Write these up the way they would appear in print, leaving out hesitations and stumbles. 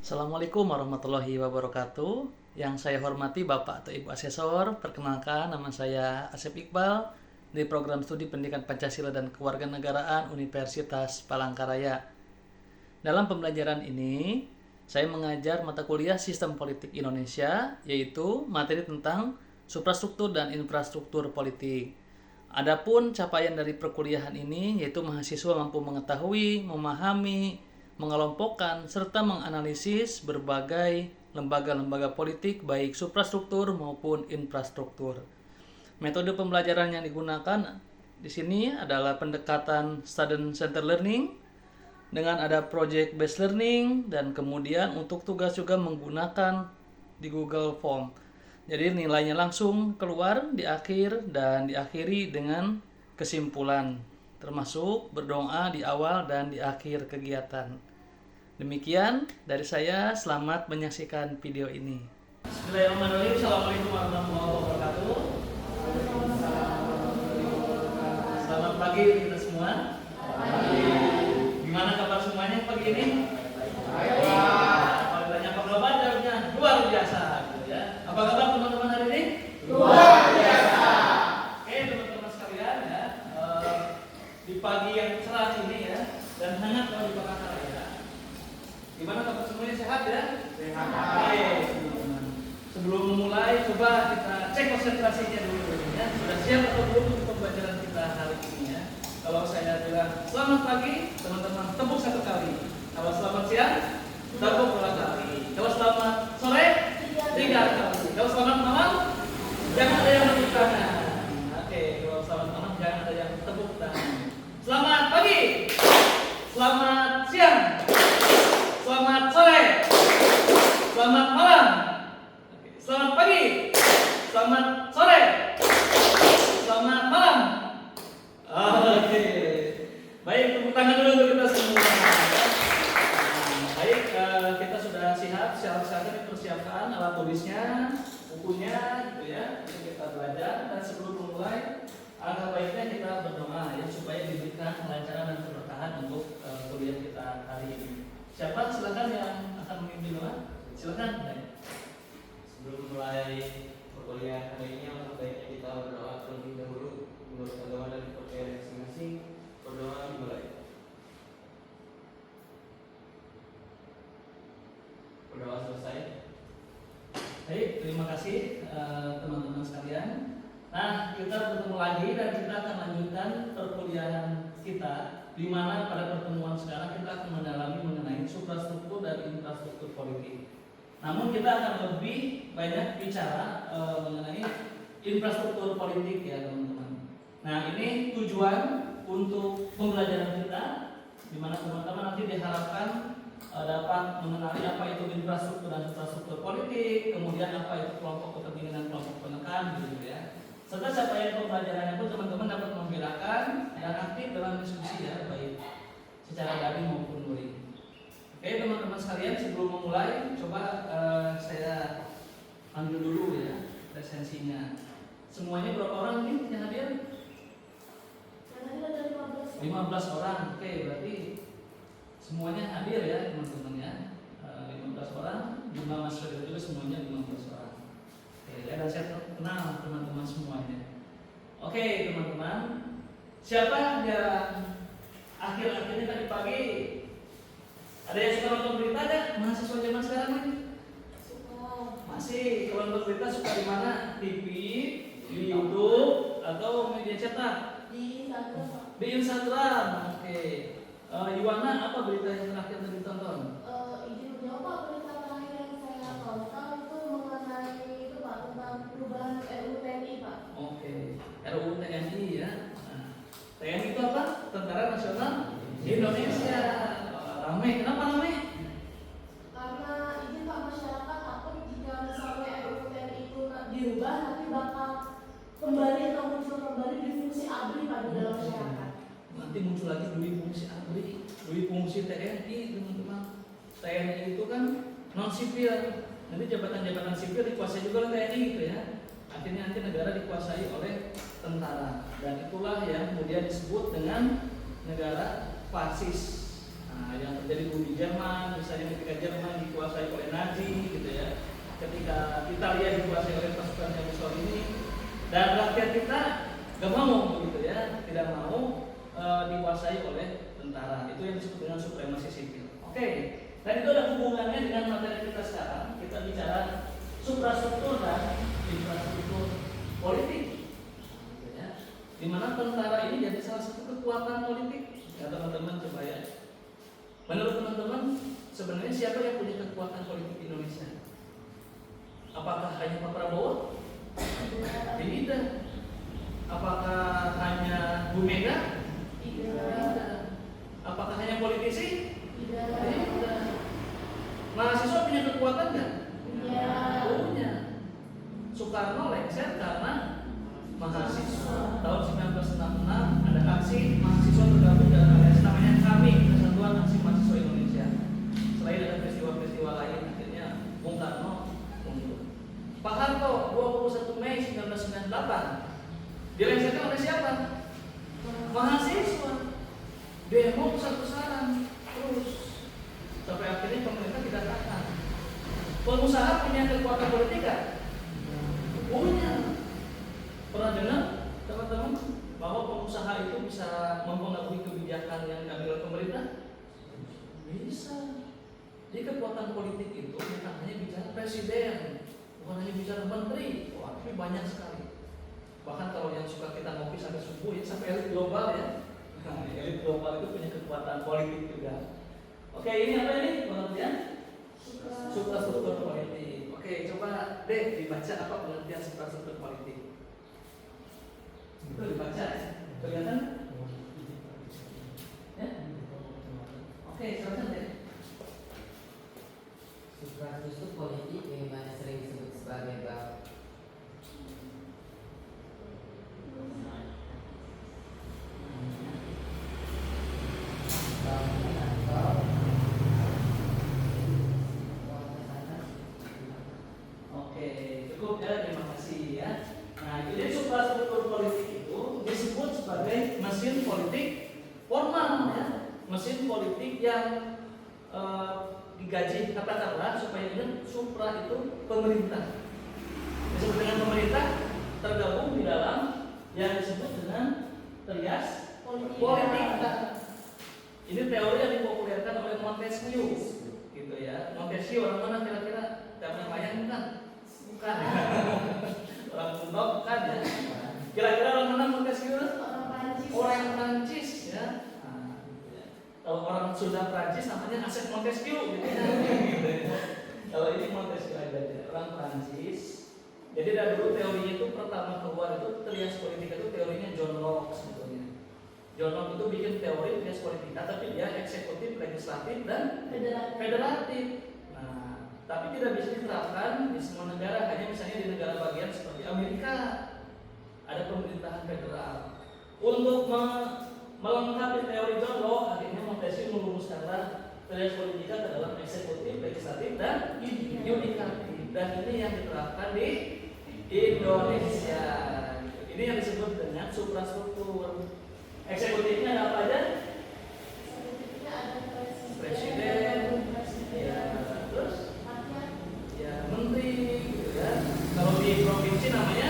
Assalamualaikum warahmatullahi wabarakatuh. Yang saya hormati Bapak atau Ibu Asesor, perkenalkan nama saya Asep Iqbal di program studi Pendidikan Pancasila dan Kewarganegaraan Universitas Palangkaraya. Dalam pembelajaran ini, saya mengajar mata kuliah Sistem Politik Indonesia, yaitu materi tentang suprastruktur dan infrastruktur politik. Adapun capaian dari perkuliahan ini yaitu mahasiswa mampu mengetahui, memahami, mengelompokkan, serta menganalisis berbagai lembaga-lembaga politik baik suprastruktur maupun infrastruktur. Metode pembelajaran yang digunakan di sini adalah pendekatan student center learning dengan ada project based learning, dan kemudian untuk tugas juga menggunakan di Google Form. Jadi nilainya langsung keluar di akhir dan diakhiri dengan kesimpulan, termasuk berdoa di awal dan di akhir kegiatan. Demikian dari saya, selamat menyaksikan video ini. Bismillahirrahmanirrahim. Assalamualaikum warahmatullahi wabarakatuh. Selamat pagi kita semua. Gimana kabar semuanya pagi ini? Kalau ditanya apa kabar, jawabnya luar biasa, gitu ya. Apa kabar teman-teman hari ini? Luar biasa. Oke teman-teman sekalian ya, di pagi yang cerah ini ya dan hangat kalau di Palangkaraya. Gimana kabar semuanya, sehat ya? Sehat. Oke teman-teman. Sebelum memulai, coba kita cek konsentrasinya dulu ya. Sudah siap atau belum untuk pembelajaran kita hari ini ya? Kalau saya bilang selamat pagi, teman-teman tepuk satu kali. Kalau selamat siang, tepuk dua kali. Kalau selamat sore, tiga kali. Kalau selamat malam, jangan ada yang tepuk tangan. Oke, kalau selamat malam jangan ada yang tepuk tangan. Selamat pagi, selamat siang, selamat sore, selamat malam. Oke, selamat pagi, selamat sore, selamat malam. Oke, baik, tepuk tangan dulu untuk kita semua. Baik, kita sudah siap, silakan dipersiapkan alat tulisnya, bukunya, gitu ya, untuk kita belajar. Dan sebelum memulai, alangkah baiknya kita berdoa ya supaya diberikan kelancaran dan keberkahan untuk kuliah kita hari ini. Siapa silakan yang akan memimpin doa? Silakan. Sebelum mulai perkuliahan hari ini, alangkah baiknya kita berdoa terlebih dahulu menurut agama dan kepercayaan masing-masing. Berdoa dimulai. Berdoa selesai. Baik, terima kasih teman-teman sekalian. Nah, kita bertemu lagi dan kita akan lanjutkan perkuliahan kita, di mana pada pertemuan sekarang kita akan mendalami mengenai suprastruktur dan infrastruktur politik. Namun kita akan lebih banyak bicara mengenai infrastruktur politik ya teman-teman. Nah, ini tujuan untuk pembelajaran kita, di mana teman-teman nanti diharapkan dapat mengenali apa itu infrastruktur dan infrastruktur politik, kemudian apa itu kelompok kepentingan dan kelompok penekan, gitu ya. Serta capaian pembelajarannya pun teman-teman dapat membedakan dan aktif dalam diskusi ya, baik secara daring maupun luring. Oke teman-teman sekalian, sebelum memulai, coba saya panggil dulu ya presensinya. Semuanya berapa orang nih yang hadir? 15 orang. Oke, berarti semuanya hadir ya teman-teman ya. 15 orang, jumlah mahasiswa juga semuanya 15 orang. Oke, ya, dan saya kenal teman-teman semuanya. Oke teman-teman, siapa yang akhir-akhir ini tadi pagi ada yang suka nonton berita nggak? Mahasiswa zaman sekarang ini? Masih. Kalau nonton berita suka di mana? TV, di YouTube, atau media cetak? Di Instagram. Oke. Yuwana, apa berita yang terakhir tadi tonton? Izin menjawab Pak, berita terakhir yang saya tonton itu mengenai itu Pak, tentang perubahan RUU TNI Pak. Oke. RUU TNI ya. Nah, TNI itu apa? Tentara Nasional Indonesia. Ramai. Kenapa ramai? Karena izin Pak, masyarakat takut jika misalnya RUU TNI itu diubah nanti bakal kembali atau muncul kembali di fungsi ABRI Pak di dalam masyarakat. Nanti muncul lagi dui fungsi ABRI, dui fungsi TNI teman-teman. TNI itu kan non sipil, nanti jabatan-jabatan sipil dikuasai juga oleh TNI gitu ya. Akhirnya nanti negara dikuasai oleh tentara, dan itulah yang kemudian disebut dengan negara fasis. Nah, yang terjadi dulu di Jerman, misalnya ketika Jerman dikuasai ketika Italia dikuasai oleh pasukan Mussolini dan rakyat kita gak mau begitu ya, tidak mau dikuasai oleh tentara. Itu yang disebut dengan supremasi sipil. Oke, dan itu ada hubungannya dengan materi kita sekarang. Kita bicara suprastruktur dan infrastruktur politik, ya. Di mana tentara ini jadi salah satu kekuatan politik. Ya teman-teman, coba ya. Menurut teman-teman, sebenarnya siapa yang punya kekuatan politik di Indonesia? Apakah hanya Pak Prabowo? Tidak. Apakah hanya Bu Mega? Tidak. Apakah hanya politisi? Tidak. Mahasiswa punya kekuatan nggak? Punya. Soekarno lengser karena mahasiswa. Tahun 1966 ada aksi mahasiswa tergabung dalam aliansi namanya KAMI, Kesatuan Aksi Mahasiswa Indonesia. Selain ada peristiwa-peristiwa lain, akhirnya Bung Karno mundur. Pak Harto 21 Mei 1998 dilengsarkan oleh siapa? Mahasiswa. Demo besar-besaran terus sampai akhirnya pemerintah tidak tahan. Pengusaha punya kekuatan politik kan? Punya. Pernah dengar teman-teman bahwa pengusaha itu bisa mempengaruhi kebijakan yang diambil oleh pemerintah? Bisa. Jadi kekuatan politik itu bukan hanya bicara presiden, bukan hanya bicara menteri, tapi banyak sekali. Bahkan kalau yang suka kita ngopi sampai subuh ya, sampai elit global ya. Elit global itu punya kekuatan politik juga. Oke, ini apa ini pengertian? Suprastruktur politik. Oke, coba deh dibaca apa pengertian suprastruktur politik. Itu dibaca ya? Kelihatan? Ya? Oke, silakan deh. Suprastruktur politik yang mana sering disebut sebagai Oke, cukup ya, terima kasih ya. Nah, jadi suprastruktur politik itu disebut sebagai mesin politik formal ya, mesin politik yang digaji katakanlah supaya ingat supra itu pemerintah. Disebut dengan pemerintah tergabung di dalam yang disebut dengan trias politika. Ini teori yang dipopulerkan oleh Montesquieu, gitu ya. Montesquieu orang mana kira-kira? Siapa yang bukan? Bukan. Orang kuno bukan ya. Kira-kira orang mana Montesquieu? Orang Prancis ya. Kalau orang Sunda Prancis namanya Asep Montesquieu gitu ya. Kalau ini Montesquieu aja, orang Prancis. Jadi dari dulu teorinya itu pertama keluar itu trias politika itu teorinya John Locke sebetulnya. John Locke itu bikin teori trias politika, tapi dia eksekutif, legislatif, dan federatif. Nah, tapi tidak bisa diterapkan di semua negara. Hanya misalnya di negara bagian seperti Amerika ada pemerintahan federal. Untuk melengkapi teori John Locke, akhirnya Montesquieu merumuskanlah trias politika ke dalam eksekutif, legislatif, dan yudikatif. Dan ini yang diterapkan di Indonesia. Ini yang disebut dengan suprastruktur. Eksekutifnya ada apa aja? Presiden, ya, terus ya menteri, gitu ya. Kalau di provinsi namanya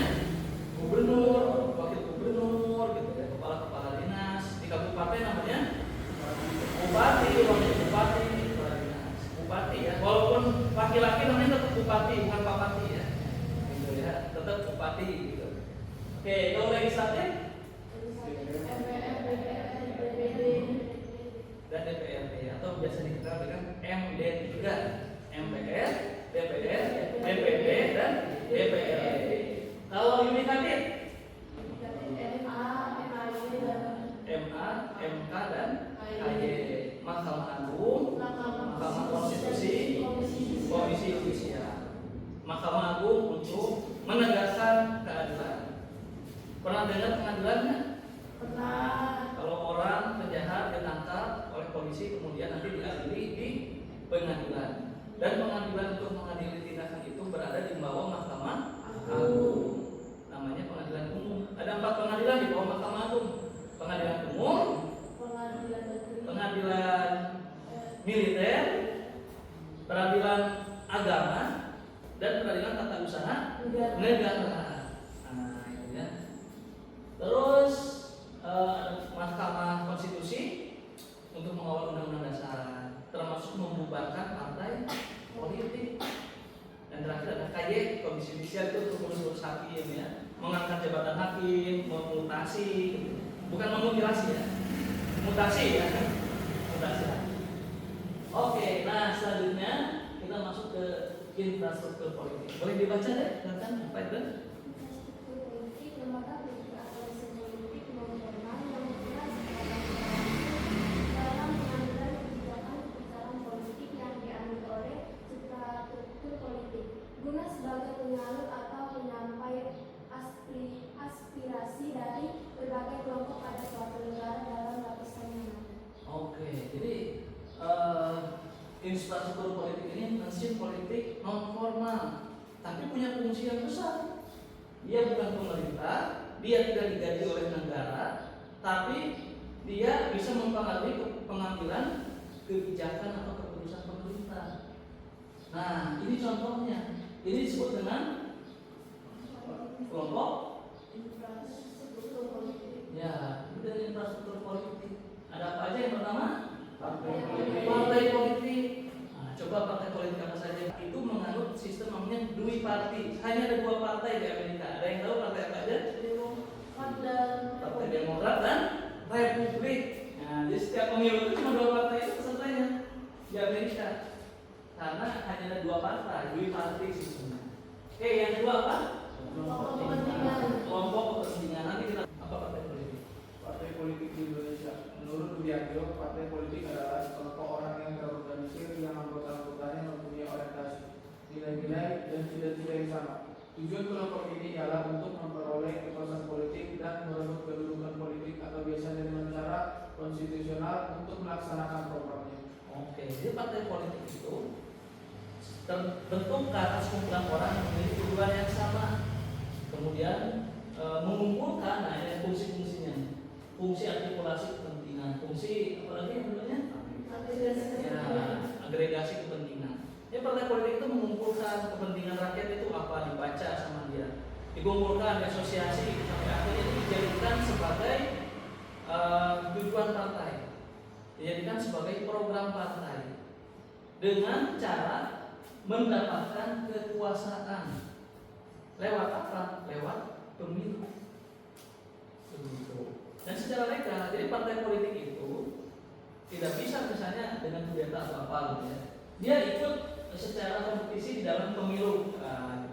gubernur, wakil gubernur, gitu ya, kepala dinas. Di kabupaten namanya bupati, wakil bupati, kepala dinas. Bupati ya, walaupun laki-laki namanya tetap bupati, bukan papati ya, gitu ya, tetap bupati gitu. Oke, kalau legislatif dan DPRD atau biasa dikenal dengan MD3, MPR, DPR, DPD, dan DPRD. Kalau yudikatif MA, MK, dan KY. Mahkamah Agung, Mahkamah Konstitusi, Komisi Yudisial. Mahkamah Agung untuk menegakkan keadilan. Pernah dengar pengadilannya? Pernah. Kalau orang penjahat ditangkap oleh polisi kemudian nanti diadili di pengadilan. Dan pengadilan untuk mengadili tindakan itu berada di bawah Mahkamah Agung. Namanya pengadilan umum. Ada 4 pengadilan di bawah Mahkamah Agung. Pengadilan umum, pengadilan militer, peradilan agama, dan peradilan tata usaha Negara. negara. Nah, itu ya. Terus Mahkamah Konstitusi untuk mengawal undang-undang dasar, termasuk membubarkan partai politik. Dan terakhir ada KY, Komisi Yudisial, itu untuk mengurus hakim ya, mengangkat jabatan hakim, memutasi, gitu. Bukan memutilasi ya, mutasi ya, mutasi hakim. Oke, nah selanjutnya kita masuk ke infrastruktur politik. Boleh dibaca deh, silakan Pak Idris. Infrastruktur politik lembaga politik atau mesin politik non-formal yang berperan dalam pengambilan kebijakan politik yang diambil oleh infrastruktur politik guna sebagai penyalur atau penyampai aspirasi dari berbagai kelompok pada suatu negara dalam lapisan yang ada. Oke, jadi infrastruktur politik ini mesin politik non formal, tapi punya fungsi yang besar. Dia bukan pemerintah, dia tidak digaji oleh negara, tapi dia bisa mempengaruhi pengambilan kebijakan atau keputusan pemerintah. Nah, ini contohnya. Ini disebut dengan kelompok Infrastruktur politik. ya, itu dari infrastruktur politik. Ada apa aja yang pertama? Partai Politik. Nah, coba partai politik apa saja? Itu menganut sistem namanya dui party. Hanya ada 2 partai di Amerika. Ada yang tahu partai apa aja? Partai Demokrat dan Republik. Nah, jadi setiap pemilu itu cuma 2 partai itu pesertanya di Amerika. Karena hanya ada 2 partai, dui party sistemnya. Oke, yang kedua apa? Kelompok kepentingan. Kelompok kepentingan. Nanti kita apa partai politik? Partai politik di Indonesia. Menurut Widiagio, partai politik adalah sekelompok orang yang terorganisir yang anggota-anggotanya mempunyai orientasi, nilai-nilai, dan cita-cita yang sama. Tujuan kelompok ini ialah untuk memperoleh kekuasaan politik dan merebut kedudukan politik atau biasanya dengan cara konstitusional untuk melaksanakan programnya. Oke, jadi partai politik itu terbentuk ke atas kumpulan orang yang memiliki tujuan yang sama, kemudian mengumpulkan, nah ini fungsi-fungsinya, fungsi artikulasi kepentingan, fungsi apa lagi yang namanya? Ya, agregasi kepentingan. Ya, partai politik itu mengumpulkan kepentingan rakyat itu apa, dibaca sama dia, dikumpulkan, asosiasi, sampai akhirnya itu dijadikan sebagai tujuan partai, dijadikan sebagai program partai dengan cara mendapatkan kekuasaan lewat apa? Lewat pemilu. Begitu. Dan secara legal, jadi partai politik itu tidak bisa misalnya dengan kudeta atau apa gitu ya. Dia ikut secara kompetisi di dalam pemilu.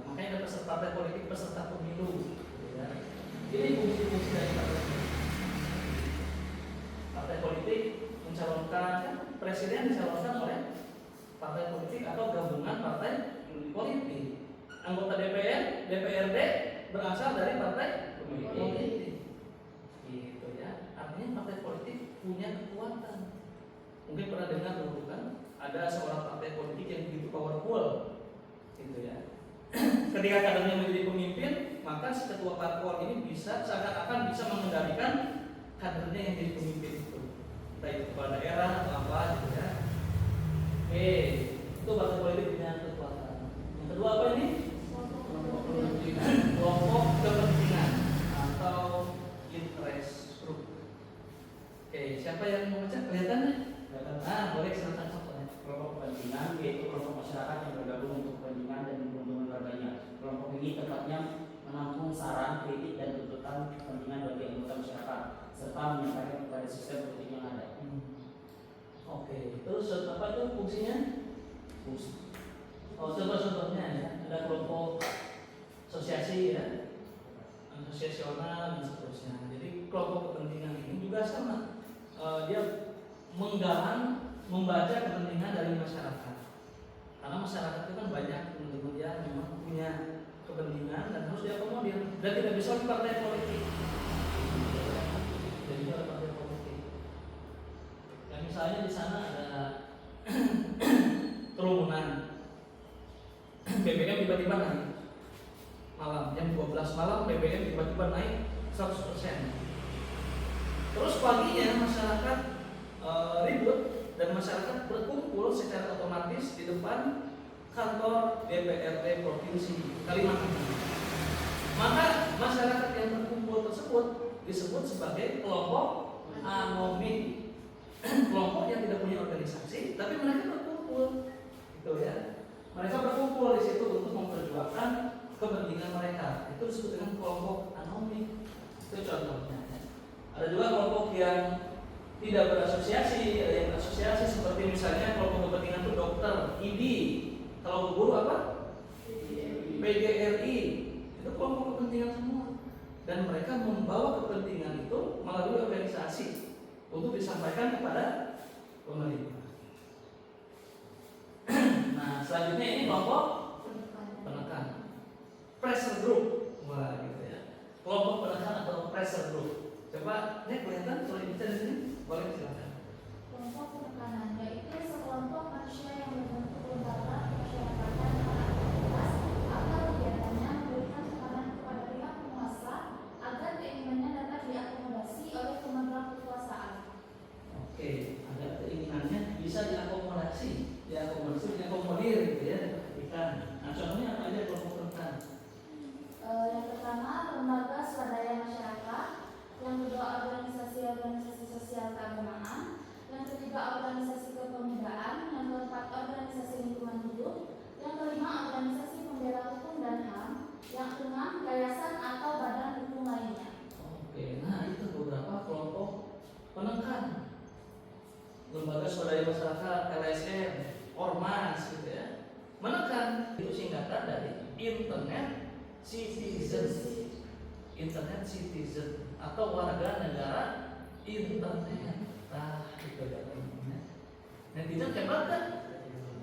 Makanya ada peserta partai politik peserta pemilu. Gitu ya. Jadi fungsi-fungsi dari partai politik mencalonkan, kan presiden dicalonkan oleh partai politik atau gabungan partai politik. Anggota DPR, DPRD berasal dari partai politik. Gitu ya. Artinya partai politik punya kekuatan. Mungkin pernah dengar dulu kan, ada seorang partai politik yang begitu powerful, gitu ya. Ketika kadernya menjadi pemimpin, maka si ketua parpol ini bisa seakan-akan bisa mengendalikan kadernya yang jadi pemimpin itu, entah itu kepala daerah atau apa, gitu ya. Oke, itu partai politik punya kekuatan. Yang kedua apa ini? Kelompok kepentingan atau interest group. Oke, siapa yang mau baca? Kelihatan? Boleh silakan contohnya. Kelompok kepentingan yaitu kelompok masyarakat yang bergabung untuk kepentingan dan keuntungan warganya. Kelompok ini tempatnya menampung saran, kritik, dan tuntutan kepentingan bagi anggota masyarakat serta menyampaikan kepada sistem politik yang ada. Oke, terus apa itu fungsinya? Oh, contohnya ya, ada kelompok asosiasi ya, asosiasional dan seterusnya. Jadi kelompok kepentingan ini juga sama, dia menggalang, membaca kepentingan dari masyarakat. Karena masyarakat itu kan banyak teman-teman yang memang punya kepentingan dan harus diakomodir dan tidak bisa di partai politik. Jadi ada partai politik. Ya, misalnya di sana ada kerumunan, BBM tiba-tiba naik malam jam 12 malam, BBM tiba-tiba naik 100%. Terus paginya masyarakat ribut dan masyarakat berkumpul secara otomatis di depan kantor DPRD Provinsi Kalimantan Timur. Maka masyarakat yang berkumpul tersebut disebut sebagai kelompok anonim. Kelompok yang tidak punya organisasi, tapi mereka berkumpul, gitu ya. Mereka berkumpul di situ untuk memperjuangkan kepentingan mereka. Itu disebut dengan kelompok anonim. Itu contohnya. Ada juga kelompok yang tidak berasosiasi, ada yang berasosiasi seperti misalnya kelompok kepentingan itu dokter, IDI. Kalau guru apa? PGRI. Itu kelompok kepentingan semua. Dan mereka membawa kepentingan itu melalui organisasi untuk disampaikan kepada pemerintah. Nah, selanjutnya ini kelompok penekan, pressure group, wah gitu ya. Kelompok penekan atau pressure group. Coba, ini kelihatan kalau dibaca di sini, boleh silakan. Kelompok penekanan yaitu sekelompok manusia yang membentuk lembaga pemasyarakatan para aktivitas atau kegiatannya memberikan tekanan kepada pihak penguasa agar keinginannya dapat diakomodasi oleh pemegang kekuasaan. Oke, agar keinginannya bisa diakomodir gitu ya, diperhatikan. Nah, contohnya apa aja kelompok penekan? Yang pertama, lembaga swadaya masyarakat. Yang kedua, organisasi sosial keagamaan. Yang ketiga, organisasi kepemudaan. Yang keempat, organisasi lingkungan hidup. Yang kelima, organisasi pembela hukum dan HAM. Yang keenam, yayasan atau badan hukum lainnya. Oke, nah itu beberapa kelompok penekan. Lembaga swadaya masyarakat, LSM, ormas gitu ya. Menekan itu singkatan dari internet citizen. Internet citizen atau warga negara internet. Nah, itu ya namanya. Netizen hebat kan?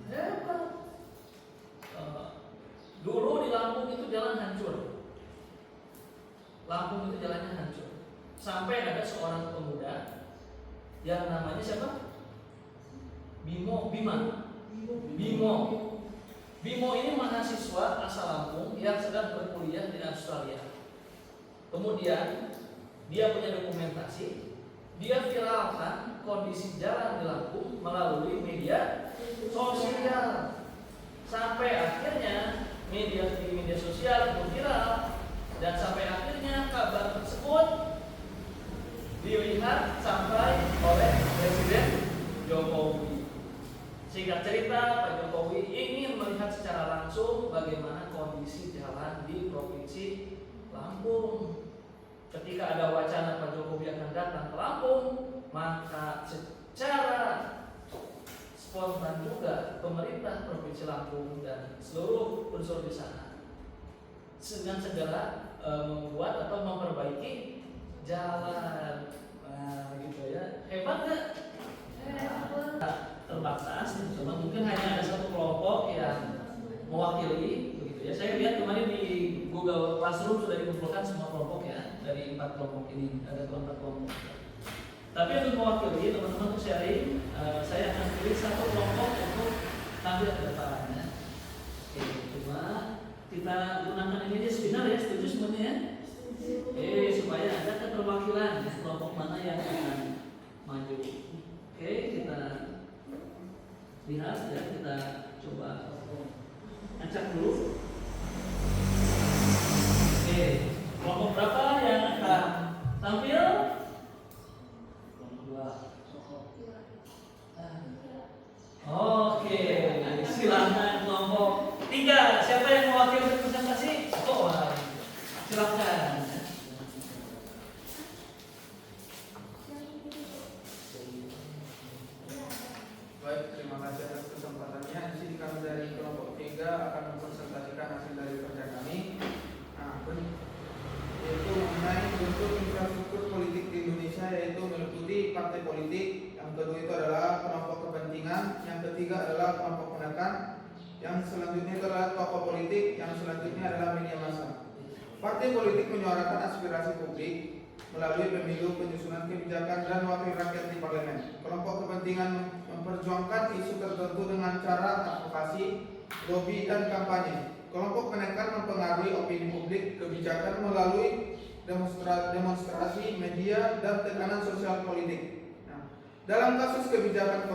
Hebat. Dulu di Lampung itu jalan hancur. Lampung itu jalannya hancur. Sampai ada seorang pemuda yang namanya siapa? Bimo ini mahasiswa asal Lampung yang sedang berkuliah di Australia. Kemudian dia punya dokumentasi, dia viralkan kondisi jalan di Lampung melalui media sosial. Sampai akhirnya di media sosial itu viral, dan sampai akhirnya kabar tersebut dilihat sampai oleh Presiden Jokowi. Singkat cerita, Pak Jokowi ingin melihat secara langsung bagaimana kondisi jalan di Provinsi Lampung. Ketika ada wacana Pak Jokowi akan datang ke Lampung, maka secara spontan juga pemerintah Provinsi Lampung dan seluruh unsur di sana dengan segera membuat atau memperbaiki jalan. Nah, gitu ya. Hebat nggak? Hebat. Terbatas, cuma mungkin hanya ada satu kelompok yang mewakili, begitu ya. Saya lihat kemarin di Google Classroom sudah dikumpulkan semua kelompok ya, dari 4 kelompok ini ada 4 kelompok. Tapi untuk mewakili teman-teman untuk sharing, saya akan pilih satu kelompok untuk tampil ke depannya. Oke, cuma kita gunakan ini aja seminar ya, setuju semuanya ya? Supaya ada keterwakilan ya, kelompok mana yang akan maju. Oke, kita lihat ya, kita coba acak dulu. Oke, kelompok berapa yang akan tampil? Kelompok 2. Oke, silakan kelompok 3. Siapa yang mewakili presentasi? Oh, silakan. Baik, terima kasih atas kesempatannya. Di sini kami dari kelompok 3 akan mempresentasikan hasil dari kerja kami. Nah, yaitu mengenai bentuk infrastruktur politik di Indonesia, yaitu meliputi partai politik. Yang kedua itu adalah kelompok kepentingan. Yang ketiga adalah kelompok penekan. Yang selanjutnya itu adalah tokoh politik. Yang selanjutnya adalah media massa. Partai politik menyuarakan aspirasi publik melalui pemilu, penyusunan kebijakan, dan wakil rakyat di parlemen. Kelompok kepentingan memperjuangkan isu tertentu dengan cara advokasi, lobby, dan kampanye. Kelompok penekan mempengaruhi opini publik, kebijakan melalui demonstrasi, media, dan tekanan sosial politik. Nah, dalam kasus kebijakan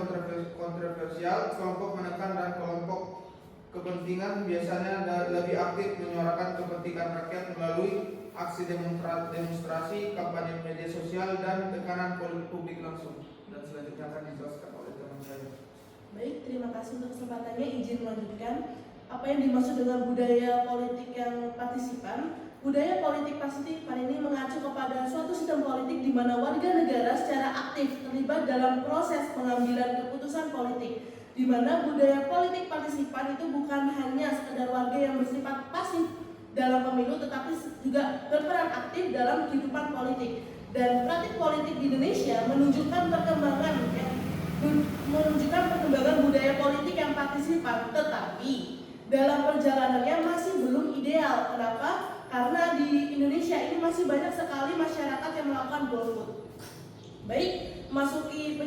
kontroversial, kelompok penekan dan kelompok kepentingan biasanya lebih aktif menyuarakan kepentingan rakyat melalui aksi demonstrasi, kampanye media sosial, dan tekanan publik langsung. Dan selanjutnya akan dijelaskan oleh teman saya. Baik, terima kasih untuk kesempatannya. Izin melanjutkan apa yang dimaksud dengan budaya politik yang partisipan. Budaya politik partisipan ini mengacu kepada suatu sistem politik di mana warga negara secara aktif terlibat dalam proses pengambilan keputusan politik, di mana budaya politik partisipan itu bukan hanya sekedar warga yang bersifat pasif dalam pemilu, tetapi juga berperan aktif dalam kehidupan politik. Dan praktik politik di Indonesia menunjukkan perkembangan budaya politik yang partisipan, tetapi dalam perjalanannya masih belum ideal. Kenapa? Karena di Indonesia ini masih banyak sekali masyarakat yang melakukan golput. Baik, masuki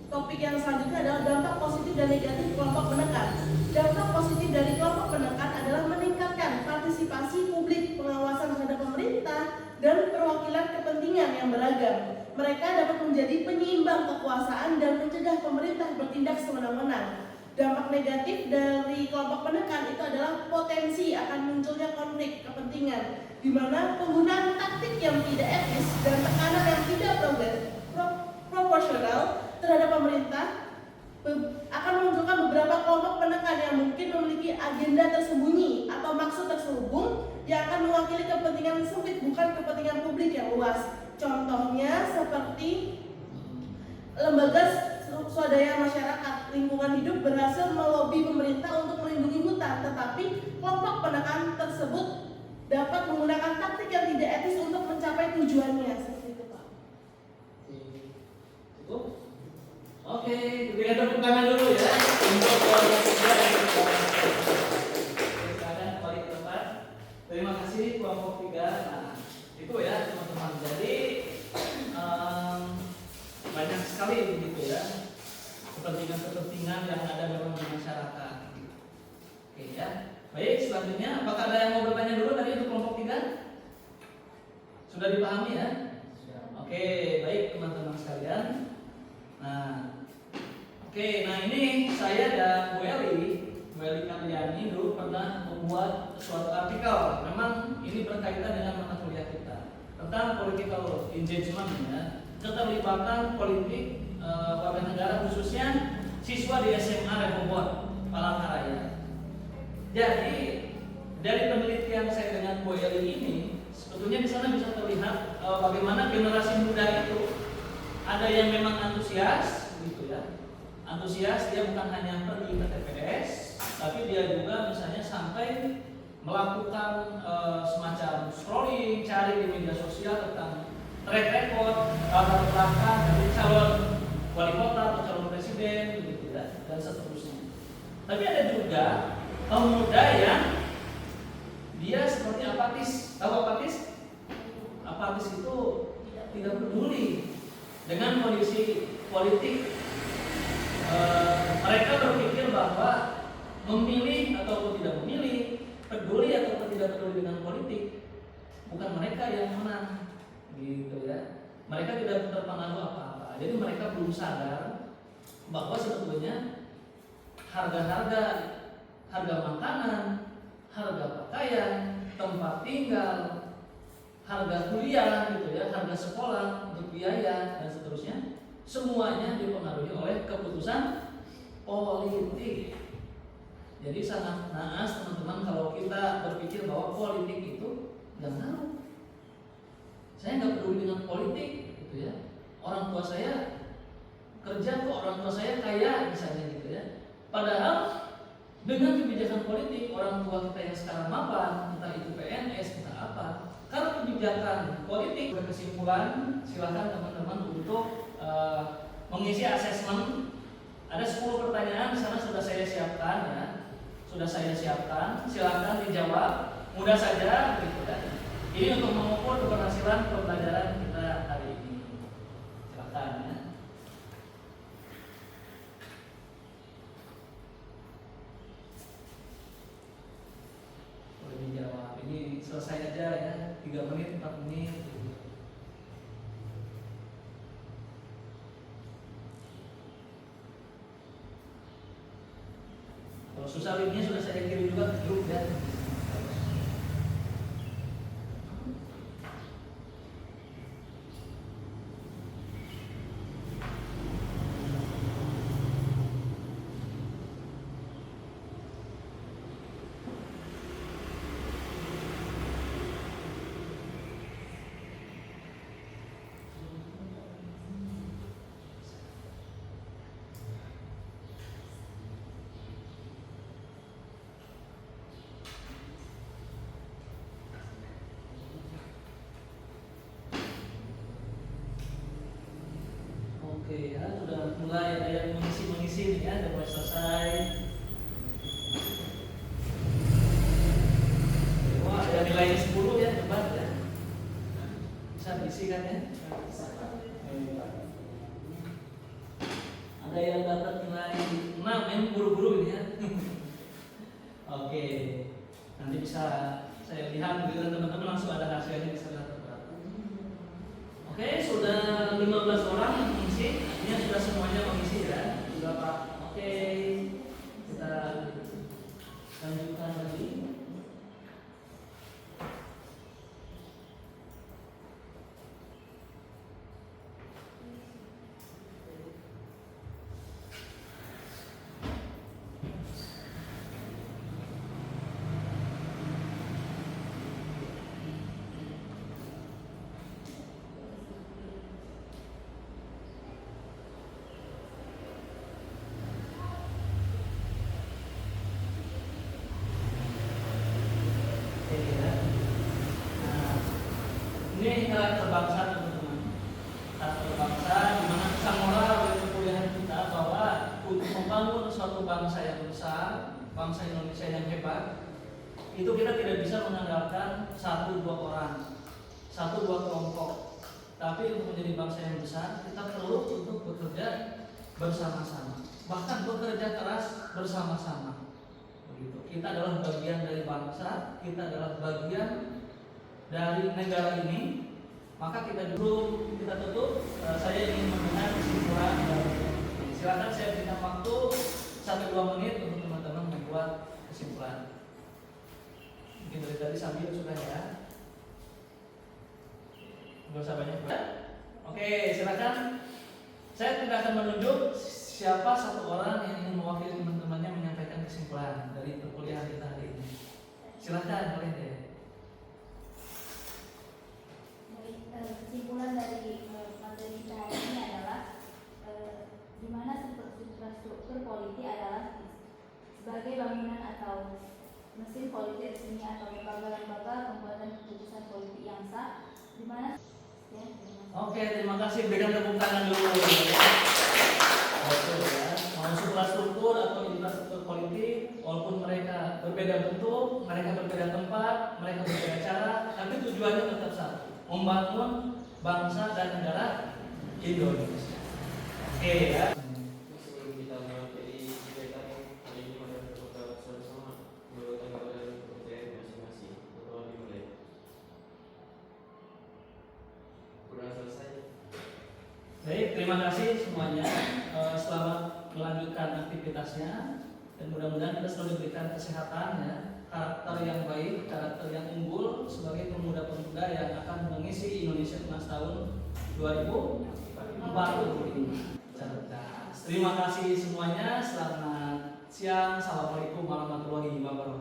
topik yang selanjutnya adalah dampak positif dan negatif kelompok penekan. Dampak positif dari kelompok penekan adalah meningkatkan partisipasi publik, pengawasan terhadap pemerintah, dan perwakilan kepentingan yang beragam. Mereka dapat menjadi penyeimbang kekuasaan dan mencegah pemerintah bertindak sewenang-wenang. Dampak negatif dari kelompok penekan itu adalah potensi akan munculnya konflik kepentingan, di mana penggunaan taktik yang tidak etis dan tekanan yang tidak proporsional terhadap pemerintah akan memunculkan beberapa kelompok penekan yang mungkin memiliki agenda tersembunyi atau maksud terselubung yang akan mewakili kepentingan sempit, bukan kepentingan publik yang luas. Contohnya seperti lembaga swadaya masyarakat lingkungan hidup berhasil melobi pemerintah untuk melindungi hutan, tetapi kelompok penekan tersebut dapat menggunakan taktik yang tidak etis untuk mencapai tujuannya. Seperti itu, Pak. Cukup? Oke, berikan tepuk tangan dulu ya untuk kelompok 3 yang silakan kembali ke tempat. Terima kasih kelompok 3. Nah, itu ya teman-teman. Jadi banyak sekali begitu ya kepentingan-kepentingan yang ada dalam masyarakat. Oke ya. Baik, selanjutnya apakah ada yang mau bertanya dulu tadi untuk kelompok 3? Sudah dipahami ya? Oke, baik teman-teman sekalian. Nah ini saya dan Bu Eli Karyani dulu pernah membuat suatu artikel. Memang ini berkaitan dengan mata kuliah kita tentang political engagement ya, keterlibatan politik warga negara khususnya siswa di SMA Rehoboth Palangkaraya. Jadi dari penelitian saya dengan Bu Eli ini sebetulnya di sana bisa terlihat bagaimana generasi muda itu ada yang memang antusias gitu ya. Antusias, dia bukan hanya pergi ke TPS, tapi dia juga misalnya sampai melakukan semacam scrolling, cari di media sosial tentang track record, latar belakang dari calon wali kota atau calon presiden, gitu ya, dan seterusnya. Tapi ada juga pemuda yang dia seperti apatis. Tahu apatis? Apatis itu tidak peduli dengan kondisi politik. Mereka berpikir bahwa memilih ataupun tidak memilih, peduli ataupun tidak peduli dengan politik, bukan mereka yang menang, gitu ya. Mereka tidak terpengaruh apa-apa. Jadi mereka belum sadar bahwa sebetulnya harga makanan, harga pakaian, tempat tinggal, harga kuliah, gitu ya, harga sekolah untuk biaya dan seterusnya. Semuanya dipengaruhi oleh keputusan politik. Jadi sangat naas teman-teman kalau kita berpikir bahwa politik itu nggak ngaruh. Saya nggak peduli dengan politik, gitu ya. Orang tua saya kerja kok, orang tua saya kaya misalnya gitu ya. Padahal dengan kebijakan politik orang tua kita yang sekarang mapan, entah itu PNS, entah apa, karena kebijakan politik berkesimpulan, silakan teman-teman untuk mengisi asesmen. Ada 10 pertanyaan di sana sudah saya siapkan ya. Sudah saya siapkan, silakan dijawab. Mudah saja gitu kan. Ini untuk mengukur keberhasilan pembelajaran kita hari ini. Silakan ya. Boleh dijawab. Ini selesai aja ya. 3 menit, 4 menit. Kalau susah linknya sudah saya kirim juga ke grup ya. Oke ya, sudah mulai ada yang mengisi nih ya, sudah mulai selesai. Wah, ada nilai 10 ya, hebat ya. Bisa diisi kan ya? Ada yang dapat nilai 6 ya, buru-buru ini ya. Oke, nanti bisa saya lihat gitu, teman-teman langsung ada hasilnya bisa lihat. Oke, sudah 15 orang yang mengisi, artinya sudah semuanya mengisi ya, sudah Pak. Oke, kita lanjutkan lagi. Ini karakter bangsa teman-teman. Karakter bangsa di mana pesan moral dari perkuliahan kita bahwa untuk membangun suatu bangsa yang besar, bangsa Indonesia yang hebat, itu kita tidak bisa mengandalkan 1-2 orang, 1-2 kelompok. Tapi untuk menjadi bangsa yang besar, kita perlu untuk bekerja bersama-sama, bahkan bekerja keras bersama-sama. Begitu. Kita adalah bagian dari bangsa, kita adalah bagian dari negara ini, maka kita dulu kita tutup. Saya ingin mendengar kesimpulan dari silakan saya berikan waktu 1-2 menit untuk teman-teman membuat kesimpulan. Mungkin dari tadi sambil sudah ya, nggak usah banyak. Oke, silakan. Saya tidak akan menunjuk siapa satu orang yang ingin mewakili teman-temannya menyampaikan kesimpulan dari perkuliahan kita hari ini. Silakan, boleh deh. Kesimpulan dari materi kita hari ini adalah di mana infrastruktur politik adalah sebagai bangunan atau mesin politik resmi atau lembaga-lembaga pembuatan keputusan politik yang sah, di mana ya, Oke, terima kasih. Berikan tepuk tangan dulu. Betul ya. Mau infrastruktur atau infrastruktur politik, walaupun mereka berbeda bentuk, mereka berbeda tempat, mereka berbeda cara, tapi tujuannya tetap satu, membangun bangsa dan negara Indonesia. Oke ya. Sebelum kita mengakhiri kegiatan hari ini, mari kita bersama-sama menurut anggota dan kepercayaan masing-masing. Betul dimulai. Sudah selesai. Baik, terima kasih semuanya. Selamat melanjutkan aktivitasnya dan mudah-mudahan kita selalu diberikan kesehatan ya, karakter yang baik, karakter yang unggul sebagai pemuda-pemuda yang akan mengisi Indonesia Emas tahun 2045. Cerdas. Terima kasih semuanya. Selamat siang. Assalamualaikum warahmatullahi wabarakatuh.